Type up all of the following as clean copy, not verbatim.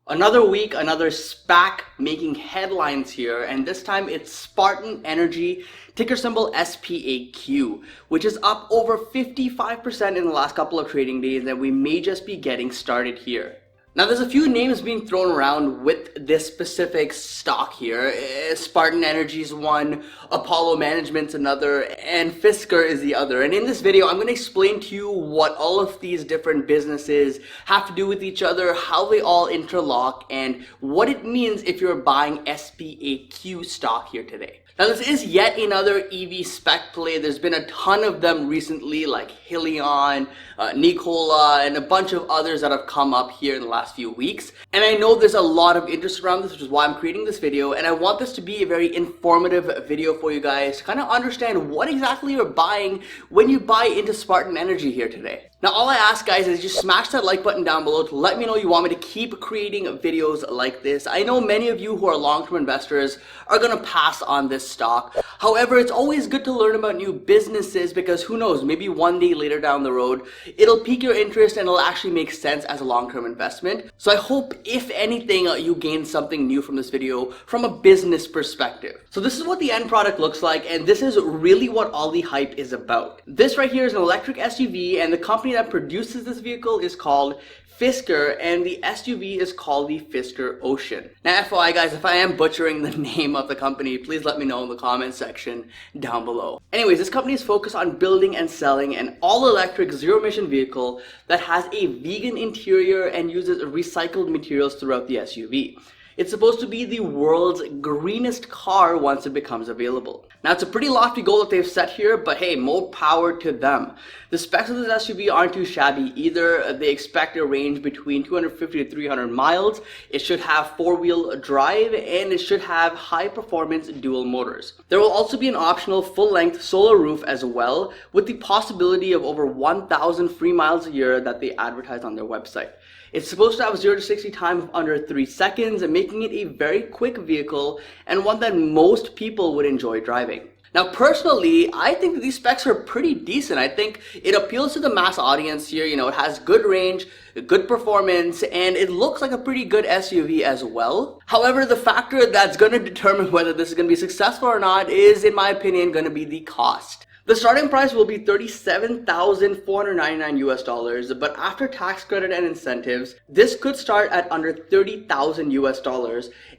Another week, another SPAC making headlines here, and this time it's Spartan Energy, ticker symbol SPAQ, which is up over 55% in the last couple of trading days, and we may just be getting started here. Now, there's a few names being thrown around with this specific stock here. Spartan Energy is one, Apollo Management's another, and Fisker is the other. And in this video, I'm going to explain to you what all of these different businesses have to do with each other, how they all interlock, and what it means if you're buying SPAQ stock here today. Now, this is yet another EV spec play. There's been a ton of them recently, like Helion, Nikola, and a bunch of others that have come up here in the last few weeks. And I know there's a lot of interest around this, which is why I'm creating this video. And I want this to be a very informative video for you guys to kind of understand what exactly you're buying when you buy into Spartan Energy here today. Now, all I ask, guys, is just smash that like button down below to let me know you want me to keep creating videos like this. I know many of you who are long-term investors are going to pass on this stock. However, it's always good to learn about new businesses because who knows, maybe one day later down the road, it'll pique your interest and it'll actually make sense as a long-term investment. So I hope, if anything, you gain something new from this video from a business perspective. So this is what the end product looks like, and this is really what all the hype is about. This right here is an electric SUV, and the company that produces this vehicle is called Fisker, and the SUV is called the Fisker Ocean. Now, FYI, guys, if I am butchering the name of the company, please let me know in the comment section down below. Anyways, this company is focused on building and selling an all-electric zero-emission vehicle that has a vegan interior and uses recycled materials throughout the SUV. It's supposed to be the world's greenest car once it becomes available. Now, it's a pretty lofty goal that they've set here, but hey, more power to them. The specs of this SUV aren't too shabby either. They expect a range between 250 to 300 miles. It should have four-wheel drive, and it should have high-performance dual motors. There will also be an optional full-length solar roof as well, with the possibility of over 1,000 free miles a year that they advertise on their website. It's supposed to have 0 to 60 time of under 3 seconds, making it a very quick vehicle and one that most people would enjoy driving. Now, personally, I think that these specs are pretty decent. I think it appeals to the mass audience here. You know, it has good range, good performance, and it looks like a pretty good SUV as well. However, the factor that's going to determine whether this is going to be successful or not is, in my opinion, going to be the cost. The starting price will be $37,499 US, but after tax credit and incentives, this could start at under $30,000 US.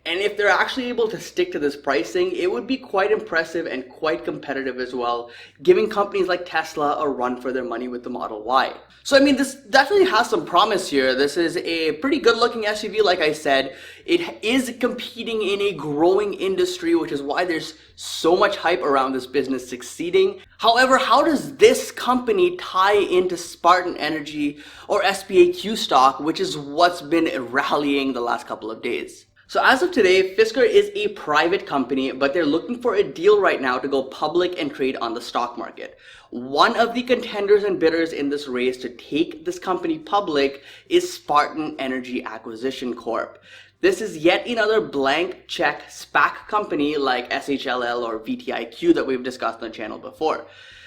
And if they're actually able to stick to this pricing, it would be quite impressive and quite competitive as well, giving companies like Tesla a run for their money with the Model Y. So, I mean, this definitely has some promise here. This is a pretty good looking SUV, like I said. It is competing in a growing industry, which is why there's so much hype around this business succeeding. However, how does this company tie into Spartan Energy or SPAQ stock, which is what's been rallying the last couple of days? So as of today, Fisker is a private company, but they're looking for a deal right now to go public and trade on the stock market. One of the contenders and bidders in this race to take this company public is Spartan Energy Acquisition Corp. This is yet another blank check SPAC company like SHLL or VTIQ that we've discussed on the channel before.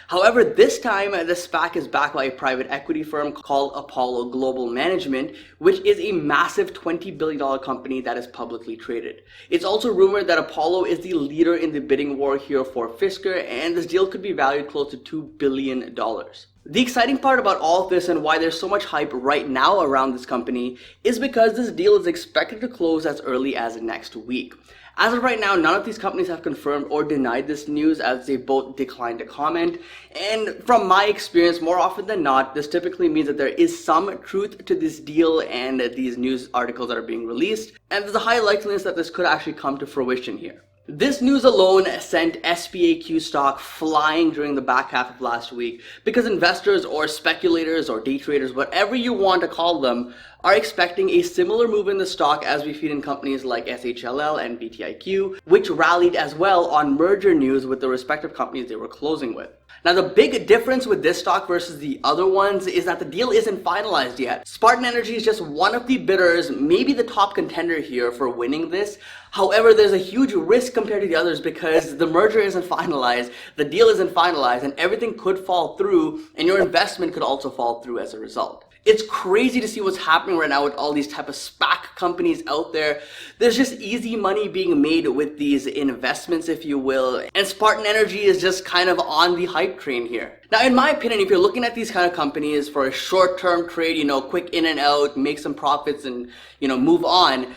However, this time, the SPAC is backed by a private equity firm called Apollo Global Management, which is a massive $20 billion company that is publicly traded. It's also rumored that Apollo is the leader in the bidding war here for Fisker, and this deal could be valued close to $2 billion. The exciting part about all of this and why there's so much hype right now around this company is because this deal is expected to close as early as next week. As of right now, none of these companies have confirmed or denied this news, as they both declined to comment. And from my experience, more often than not, this typically means that there is some truth to this deal and these news articles that are being released. And there's a high likeliness that this could actually come to fruition here. This news alone sent SPAQ stock flying during the back half of last week because investors or speculators or day traders, whatever you want to call them, are expecting a similar move in the stock as we've seen in companies like SHLL and VTIQ, which rallied as well on merger news with the respective companies they were closing with. Now, the big difference with this stock versus the other ones is that the deal isn't finalized yet. Spartan Energy is just one of the bidders, maybe the top contender here for winning this. However, there's a huge risk compared to the others because the merger isn't finalized, the deal isn't finalized, and everything could fall through, and your investment could also fall through as a result. It's crazy to see what's happening right now with all these type of SPAC companies out there. There's just easy money being made with these investments, if you will. And Spartan Energy is just kind of on the hype train here. Now, in my opinion, if you're looking at these kind of companies for a short-term trade, quick in and out, make some profits and, move on,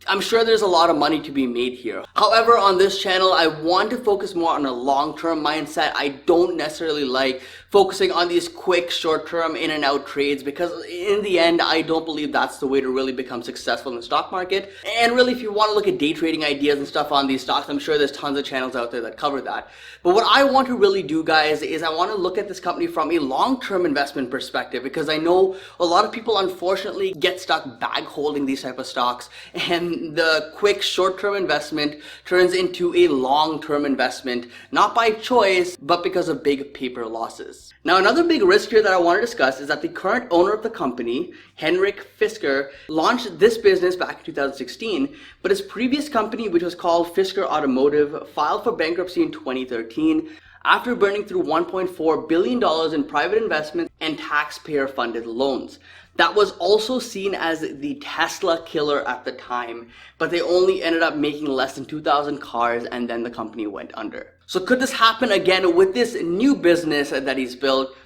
I'm sure there's a lot of money to be made here. However, on this channel, I want to focus more on a long-term mindset. I don't necessarily like focusing on these quick, short-term in and out trades because in the end, I don't believe that's the way to really become successful in the stock market. And really, if you want to look at day trading ideas and stuff on these stocks, I'm sure there's tons of channels out there that cover that. But what I want to really do, guys, is I want to look at this company from a long-term investment perspective because I know a lot of people unfortunately get stuck bag holding these type of stocks, and the quick short-term investment turns into a long-term investment, not by choice, but because of big paper losses. Now, another big risk here that I want to discuss is that the current owner of the company, Henrik Fisker, launched this business back in 2016, but his previous company, which was called Fisker Automotive, filed for bankruptcy in 2013 after burning through $1.4 billion in private investments and taxpayer-funded loans. That was also seen as the Tesla killer at the time, but they only ended up making less than 2,000 cars and then the company went under. So could this happen again with this new business that he's built?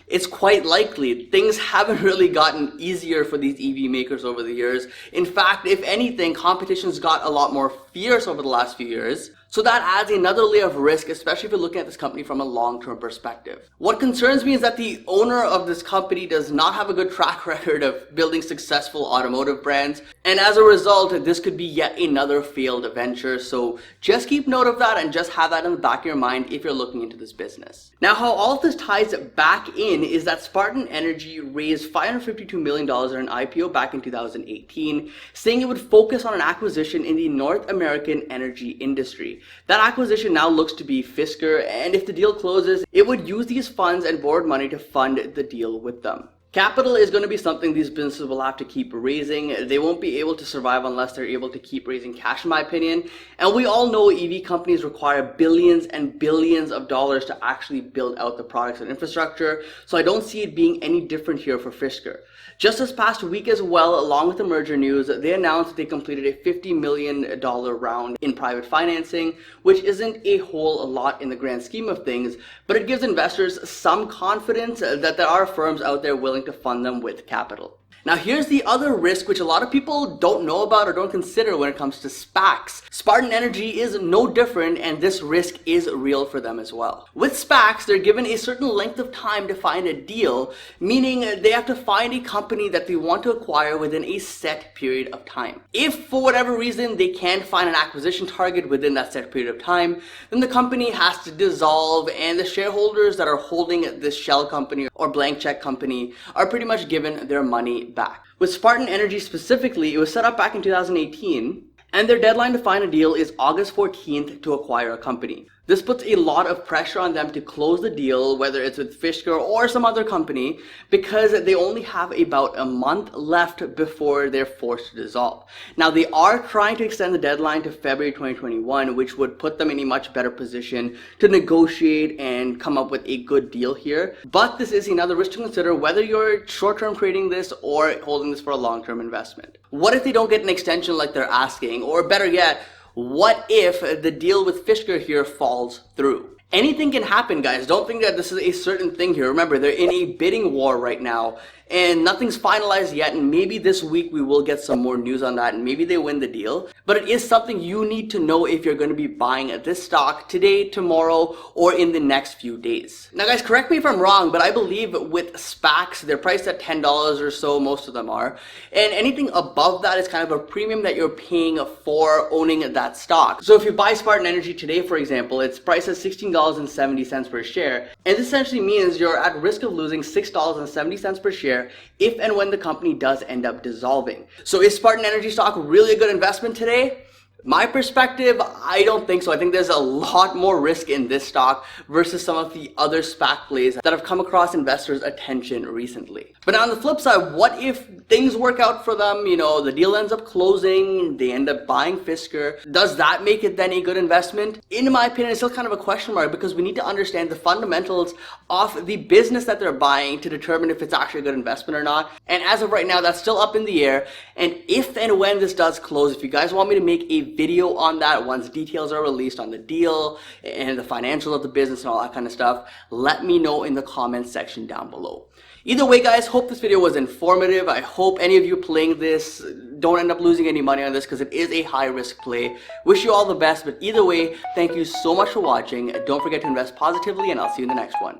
It's quite likely. Things haven't really gotten easier for these EV makers over the years. In fact, if anything, competition's got a lot more fierce over the last few years. So that adds another layer of risk, especially if you're looking at this company from a long-term perspective. What concerns me is that the owner of this company does not have a good track record of building successful automotive brands. And as a result, this could be yet another failed venture. So just keep note of that and just have that in the back of your mind if you're looking into this business. Now, how all of this ties back in is that Spartan Energy raised $552 million in an IPO back in 2018, saying it would focus on an acquisition in the North American energy industry. That acquisition now looks to be Fisker, and if the deal closes, it would use these funds and board money to fund the deal with them. Capital is going to be something these businesses will have to keep raising. They won't be able to survive unless they're able to keep raising cash, in my opinion. And we all know EV companies require billions and billions of dollars to actually build out the products and infrastructure. So I don't see it being any different here for Fisker. Just this past week as well, along with the merger news, they announced that they completed a $50 million round in private financing, which isn't a whole lot in the grand scheme of things, but it gives investors some confidence that there are firms out there willing to fund them with capital. Now, here's the other risk which a lot of people don't know about or don't consider when it comes to SPACs. Spartan Energy is no different, and this risk is real for them as well. With SPACs, they're given a certain length of time to find a deal, meaning they have to find a company that they want to acquire within a set period of time. If, for whatever reason, they can't find an acquisition target within that set period of time, then the company has to dissolve, and the shareholders that are holding this shell company or blank check company are pretty much given their money back. With Spartan Energy specifically, it was set up back in 2018, and their deadline to find a deal is August 14th to acquire a company. This puts a lot of pressure on them to close the deal, whether it's with Fisker or some other company, because they only have about a month left before they're forced to dissolve. Now, they are trying to extend the deadline to February 2021, which would put them in a much better position to negotiate and come up with a good deal here. But this is another risk to consider, whether you're short-term trading this or holding this for a long-term investment. What if they don't get an extension like they're asking? Or better yet, what if the deal with Fisker here falls through? Anything can happen, guys. Don't think that this is a certain thing here. Remember, they're in a bidding war right now, and nothing's finalized yet, and maybe this week we will get some more news on that, and maybe they win the deal. But it is something you need to know if you're going to be buying this stock today, tomorrow, or in the next few days. Now, guys, correct me if I'm wrong, but I believe with SPACs, they're priced at $10 or so, most of them are, and anything above that is kind of a premium that you're paying for owning that stock. So if you buy Spartan Energy today, for example, it's priced at $16.70 per share, and this essentially means you're at risk of losing $6.70 per share if and when the company does end up dissolving. So is Spartan Energy stock really a good investment today? My perspective, I don't think so. I think there's a lot more risk in this stock versus some of the other SPAC plays that have come across investors' attention recently. But on the flip side, what if things work out for them? You know, the deal ends up closing, they end up buying Fisker. Does that make it then a good investment? In my opinion, it's still kind of a question mark because we need to understand the fundamentals of the business that they're buying to determine if it's actually a good investment or not. And as of right now, that's still up in the air. And if and when this does close, if you guys want me to make a video on that once details are released on the deal and the financials of the business and all that kind of stuff, let me know in the comments section down below. Either way, guys, hope this video was informative. I hope any of you playing this don't end up losing any money on this because it is a high risk play. Wish you all the best, but either way, thank you so much for watching. Don't forget to invest positively, and I'll see you in the next one.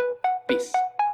Peace.